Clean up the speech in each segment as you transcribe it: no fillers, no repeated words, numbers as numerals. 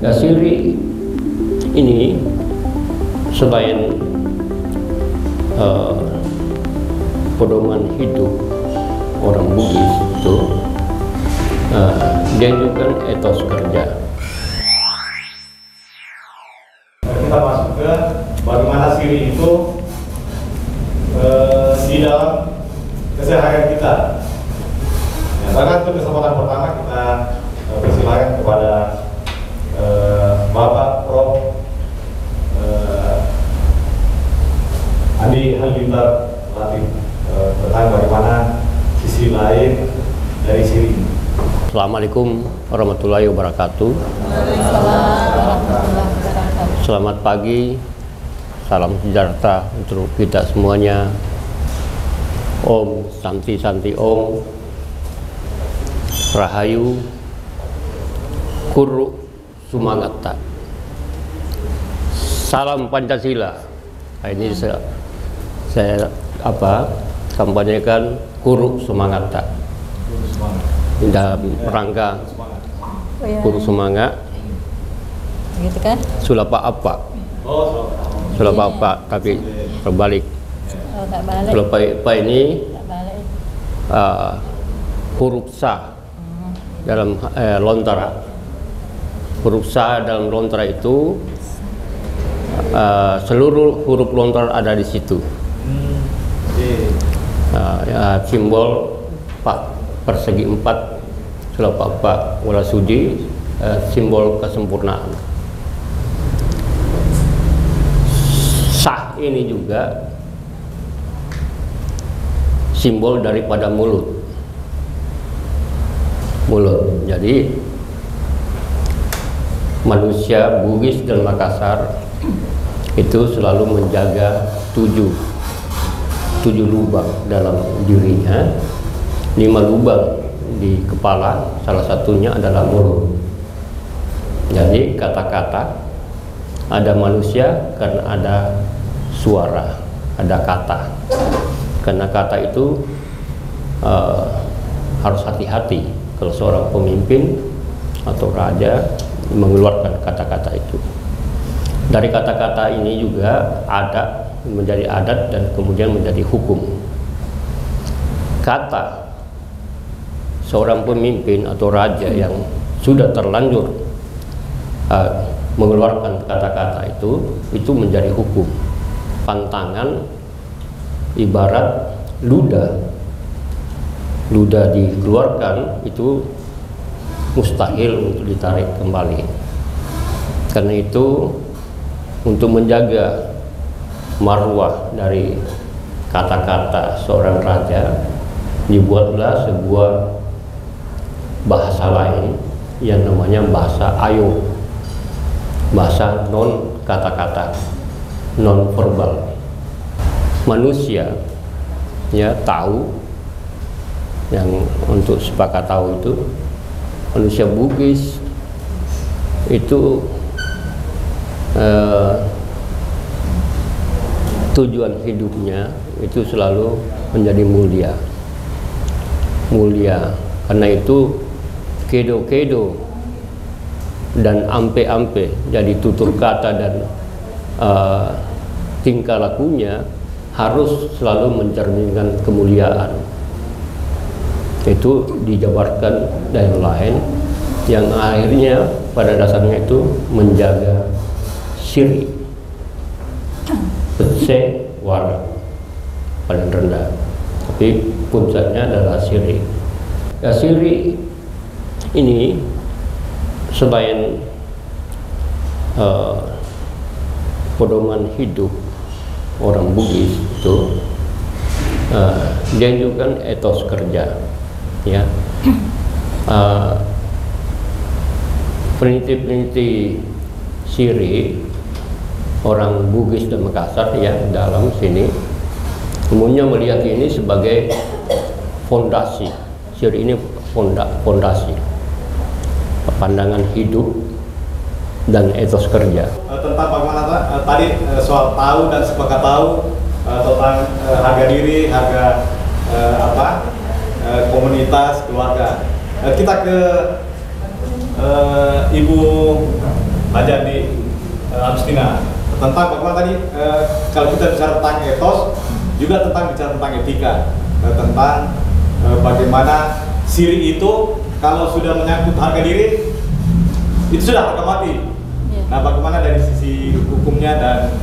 Siri ini selain pedoman hidup orang Bugis itu, dia juga etos kerja. Kita masuk ke bagaimana Siri itu di dalam keseharian kita. Ya, bahkan untuk kesempatan pertama kita persilakan kepada Bapak Prof. Andi Halilintar Latif tentang bagaimana sisi lain dari Siri. Assalamualaikum warahmatullahi wabarakatuh. Selamat pagi, salam sejahtera untuk kita semuanya. Om Santi Santi Om Rahayu Kuru Sumangata. Salam Pancasila. Nah, ini saya kampanyekan Kuru Sumangata dalam rangka Kuru Semangat. Gitu kan? Sulapa apa? Sulapa apa? Tapi terbalik. Oh, tak balik. Sulapa apa ini Tak balik. huruf sa dalam lontara. Huruf sa dalam lontara itu seluruh huruf lontara ada di situ. Simbol persegi 4 sulapa apa wala sudi, simbol kesempurnaan. Sah ini juga simbol daripada mulut. Jadi manusia Bugis dan Makassar itu selalu menjaga tujuh lubang dalam dirinya, 5 lubang di kepala, salah satunya adalah mulut. Jadi kata-kata, ada manusia karena ada suara, ada kata. Karena kata itu harus hati-hati kalau seorang pemimpin atau raja mengeluarkan kata-kata itu. Dari kata-kata ini juga ada menjadi adat dan kemudian menjadi hukum. Kata seorang pemimpin atau raja yang sudah terlanjur mengeluarkan kata-kata itu menjadi hukum. Pantangan ibarat ludah dikeluarkan itu mustahil untuk ditarik kembali. Karena itu untuk menjaga marwah dari kata-kata seorang raja, dibuatlah sebuah bahasa lain yang namanya bahasa ayo, bahasa non kata-kata, non verbal. Manusia ya tahu, yang untuk sepakat tahu itu manusia Bugis itu tujuan hidupnya itu selalu menjadi mulia. Karena itu kedo dan ampe jadi tutur kata dan tingkah lakunya harus selalu mencerminkan kemuliaan. Itu dijabarkan dan lain yang akhirnya pada dasarnya itu menjaga Siri, pece warak paling rendah, tapi puncaknya adalah Siri. Siri ini selain pedoman hidup orang Bugis itu, dia juga etos kerja, ya. Peneliti Siri orang Bugis dan Makassar ya dalam sini umumnya melihat ini sebagai fondasi. Siri ini fondasi pandangan hidup dan etos kerja. Tentang bagaimana tadi soal tahu dan sepakat tahu tentang harga diri, harga komunitas, keluarga. Kita ke Ibu belajar di Agustina tentang bagaimana tadi kalau kita bicara tentang etos, juga bicara tentang etika, tentang bagaimana syirik itu kalau sudah menyangkut harga diri itu sudah harga mati. Nah, bagaimana dari sisi hukumnya dan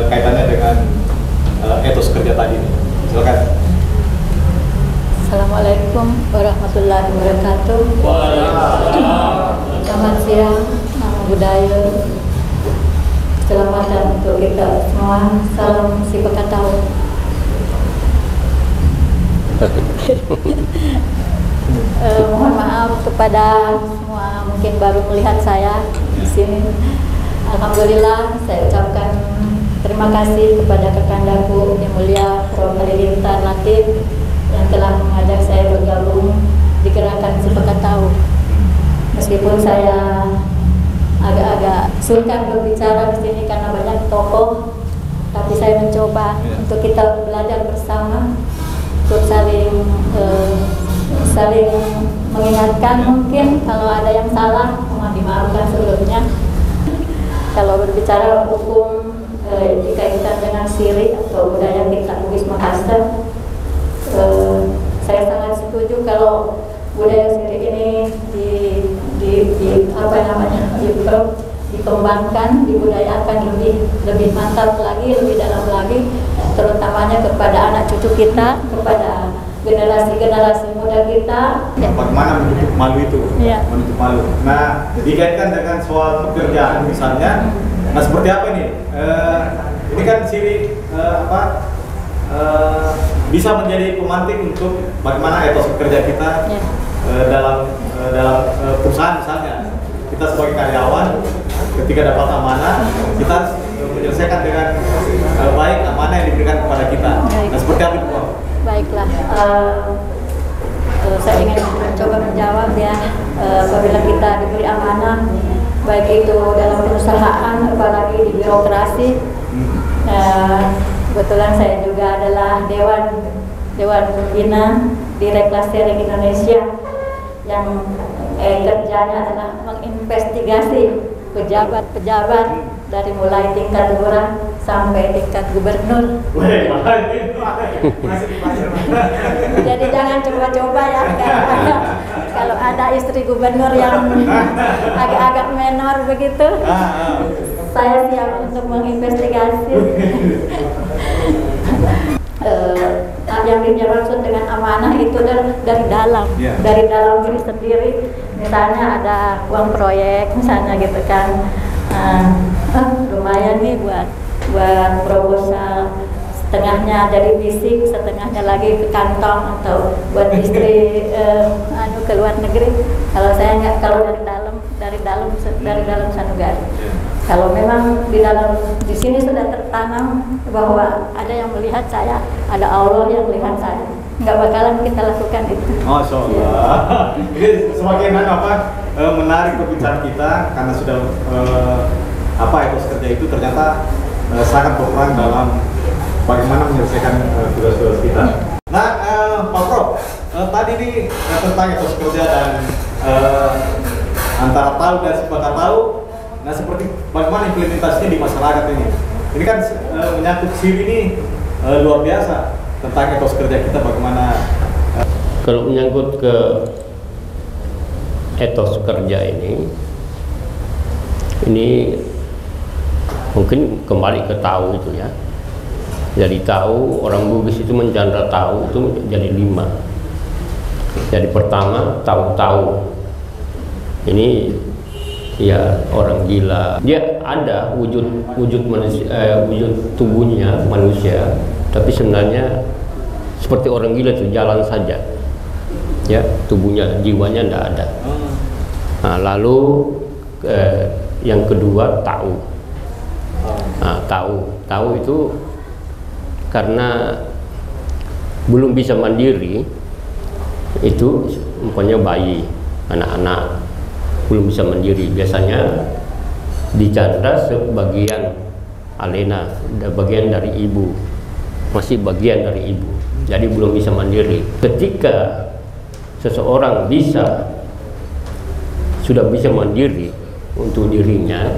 kaitannya dengan etos kerja tadi? Silakan. Assalamualaikum warahmatullahi wabarakatuh. Selamat siang, nama budaya. Keselamatan untuk kita semua. Salam si Bekatau. Mohon maaf kepada semua mungkin baru melihat saya di sini. Alhamdulillah saya ucapkan terima kasih kepada kekandaku yang mulia Prof. Halilintar Latif yang telah mengajak saya bergabung di gerakan si Bekatau. Meskipun saya agak-agak sungkan berbicara di sini karena banyak tokoh, tapi saya mencoba untuk kita belajar bersama, untuk saling mengingatkan. Mungkin kalau ada yang salah mohon dimaafkan sebelumnya. Kalau berbicara hukum dikaitkan dengan syirik atau budaya kita Bugis Makassar, saya sangat setuju kalau budaya syirik ini dikembangkan, dibudayakan lebih mantap lagi, lebih dalam lagi, terutamanya kepada anak cucu kita, kepada generasi muda kita. Bagaimana menutup malu itu? Menutup malu. Nah, dikaitkan dengan soal pekerjaan misalnya, nah seperti apa nih? Ini kan syirik bisa menjadi pemantik untuk bagaimana etos kerja kita dalam perusahaan misalnya. Kita sebagai karyawan ketika dapat amanah kita menyelesaikan dengan baik amanah yang diberikan kepada kita. Nah seperti apa itu? Baiklah, saya ingin mencoba menjawab ya. Apabila kita diberi amanah, baik itu dalam perusahaan apalagi di birokrasi, kebetulan saya juga adalah Dewan Pembina di Reklaserik Indonesia yang kerjanya adalah menginvestigasi pejabat-pejabat dari mulai tingkat lurah sampai tingkat gubernur. Jadi jangan coba-coba ya, kalau ada istri gubernur yang agak-agak menor begitu, saya siap untuk menginvestigasi. Yang dimaksud dengan amanah itu dari dalam, dari dalam diri sendiri. Misalnya ada uang proyek, misalnya gitu kan, lumayan nih buat proposal, setengahnya dari fisik, setengahnya lagi ke kantong atau buat istri ke luar negeri. Kalau saya nggak, kalau dari dalam sanubari. Kalau memang di sini sudah tertanam bahwa ada yang melihat saya, ada Allah yang melihat saya, nggak bakalan kita lakukan itu. Masya Allah. Ini semakin menarik perbincangan kita karena sudah etos kerja itu ternyata sangat berperan dalam bagaimana menyelesaikan tugas-tugas kita. Nah, Pak Prof, tadi ini tentang etos kerja dan antara tahu dan sepakat tahu. Nah, seperti bagaimana implementasinya di masyarakat ini? Ini kan menyangkut syirik ini luar biasa tentang etos kerja kita bagaimana. Kalau menyangkut ke etos kerja ini mungkin kembali ke tahu itu ya. Jadi tahu, orang Bugis itu menjandra tahu itu jadi 5. Jadi pertama tahu-tahu. Ini ya orang gila. Dia ada wujud manusia, wujud tubuhnya manusia, tapi sebenarnya seperti orang gila itu jalan saja. Ya, tubuhnya, jiwanya tidak ada. Nah, lalu yang kedua tahu. Nah, tahu itu karena belum bisa mandiri, itu umpamanya bayi, anak-anak belum bisa mandiri, biasanya dicandra sebagian alena, bagian dari ibu, masih bagian dari ibu, jadi belum bisa mandiri. Ketika seseorang sudah bisa mandiri, untuk dirinya.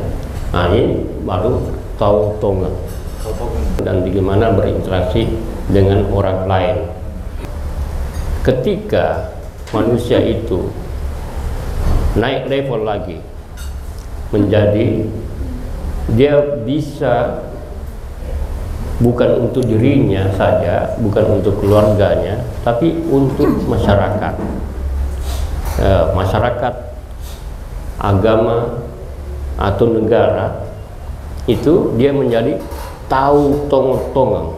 Nah, ini baru tahu tonga dan bagaimana berinteraksi dengan orang lain. Ketika manusia itu naik level lagi, menjadi dia bisa bukan untuk dirinya saja, bukan untuk keluarganya, tapi untuk masyarakat, masyarakat, agama atau negara. Itu dia menjadi tahu tong-tongang.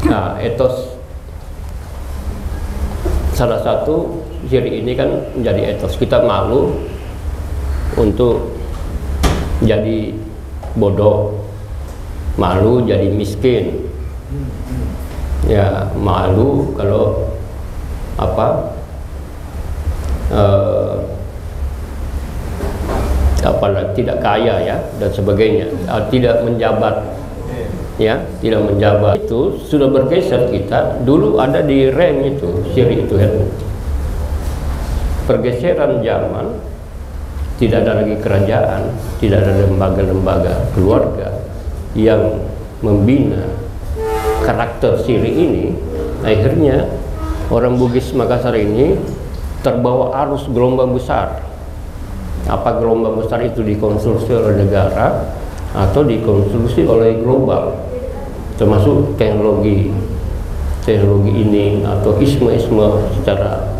Nah, etos salah satu ciri ini kan menjadi etos. Kita malu untuk jadi bodoh, malu jadi miskin, ya malu kalau apa tidak kaya ya dan sebagainya, tidak menjabat ya, tidak menjabat. Itu sudah bergeser. Kita dulu ada di rank itu, ciri itu ya. Pergeseran zaman, tidak ada lagi kerajaan, tidak ada lembaga-lembaga keluarga yang membina karakter ciri ini. Akhirnya orang Bugis Makassar ini terbawa arus gelombang besar. Apa gelombang besar itu dikonstruksi oleh negara atau dikonstruksi oleh global, termasuk teknologi ini atau isme-isme secara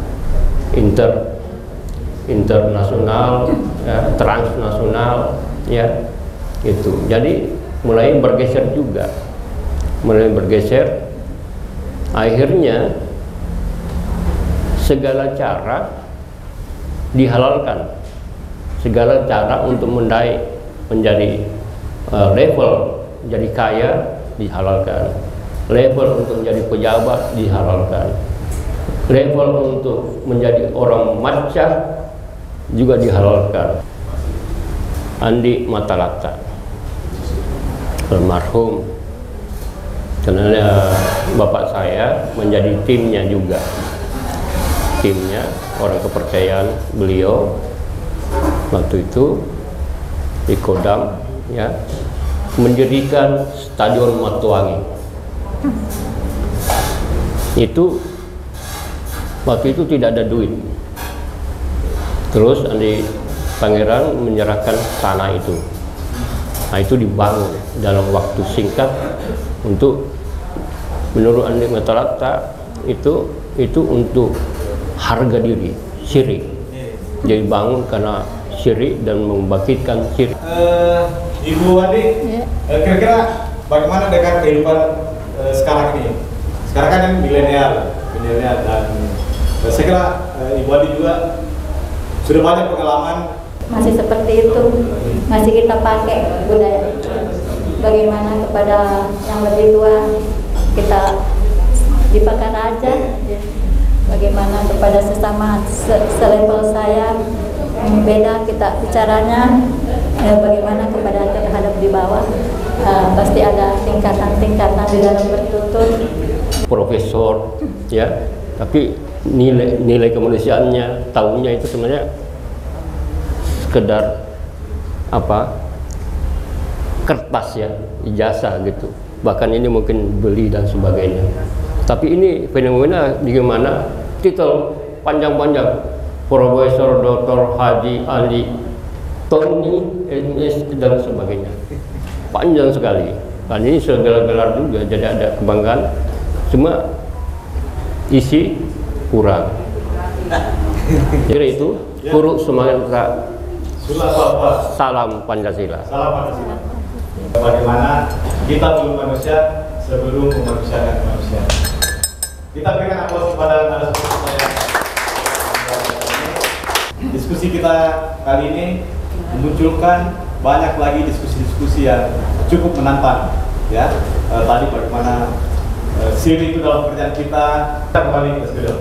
internasional, ya, transnasional, ya itu. Jadi mulai bergeser juga, akhirnya segala cara dihalalkan, segala cara untuk menjadi level jadi kaya dihalalkan, level untuk menjadi pejabat dihalalkan, level untuk menjadi orang macah juga dihalalkan. Andi Matalata almarhum, karena bapak saya menjadi timnya juga, timnya orang kepercayaan beliau waktu itu di Kodam, ya, mendirikan Stadion Matuangi. Itu waktu itu tidak ada duit. Terus Andi Pangeran menyerahkan tanah itu. Nah, itu dibangun dalam waktu singkat untuk, menurut Andi Matalata itu untuk harga diri, syirik. Jadi bangun karena syirik dan membangkitkan syirik. Ibu Andi, kira-kira bagaimana dengan kehidupan sekarang ini? Sekarang kan yang milenial dan saya kira Ibu Andi juga sudah banyak pengalaman. Masih seperti itu, masih kita pakai budaya. Bagaimana kepada yang lebih tua, kita dipakai aja. Bagaimana kepada sesama selevel saya, beda kita bicaranya. Bagaimana kepada terhadap di bawah, pasti ada tingkatan-tingkatan di dalam bertutur. Profesor, ya, tapi nilai kemanusiaannya, tahunya itu sebenarnya sekedar apa, kertas ya, ijazah gitu. Bahkan ini mungkin beli dan sebagainya. Tapi ini fenomena di mana titel panjang-panjang, Profesor Dr. Haji Ali Tony MS dan sebagainya, panjang sekali. Dan ini gelar-gelar juga, jadi ada kebanggaan. Cuma isi kurang. Jadi itu kuruk semangat kita. Salam Pancasila. Salam Pancasila. Bagaimana kita belum manusia sebelum memanusiakan manusia. Kita berikan aplaus kepada narasumber saya. Diskusi kita kali ini memunculkan banyak lagi diskusi-diskusi yang cukup menantang, ya. Tadi bagaimana siri itu dalam pekerjaan kita kembali ke studio.